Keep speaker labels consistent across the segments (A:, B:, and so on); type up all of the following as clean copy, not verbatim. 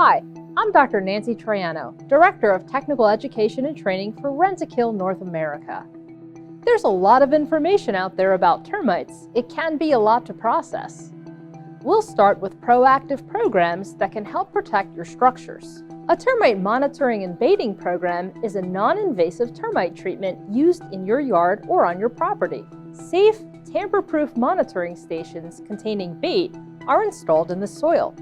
A: Hi, I'm Dr. Nancy Troiano, Director of Technical Education and Training for Rentokil North America. There's a lot of information out there about termites. It can be a lot to process. We'll start with proactive programs that can help protect your structures. A termite monitoring and baiting program is a non-invasive termite treatment used in your yard or on your property. Safe, tamper-proof monitoring stations containing bait are installed in the soil.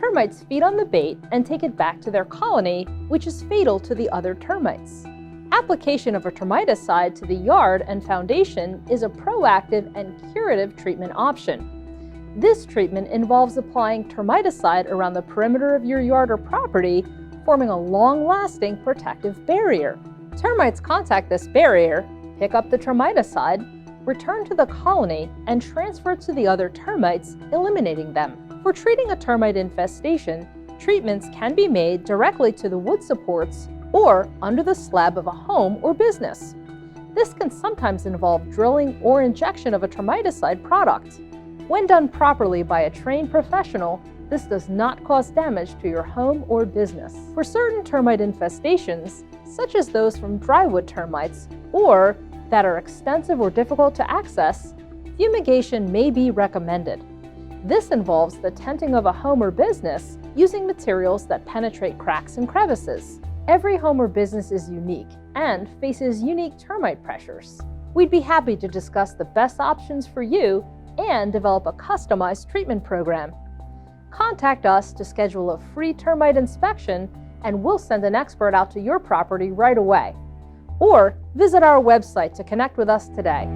A: Termites feed on the bait and take it back to their colony, which is fatal to the other termites. Application of a termiticide to the yard and foundation is a proactive and curative treatment option. This treatment involves applying termiticide around the perimeter of your yard or property, forming a long-lasting protective barrier. Termites contact this barrier, pick up the termiticide, return to the colony, and transfer to the other termites, eliminating them. For treating a termite infestation, treatments can be made directly to the wood supports or under the slab of a home or business. This can sometimes involve drilling or injection of a termiticide product. When done properly by a trained professional, this does not cause damage to your home or business. For certain termite infestations, such as those from drywood termites or that are extensive or difficult to access, fumigation may be recommended. This involves the tenting of a home or business using materials that penetrate cracks and crevices. Every home or business is unique and faces unique termite pressures. We'd be happy to discuss the best options for you and develop a customized treatment program. Contact us to schedule a free termite inspection and we'll send an expert out to your property right away. Or visit our website to connect with us today.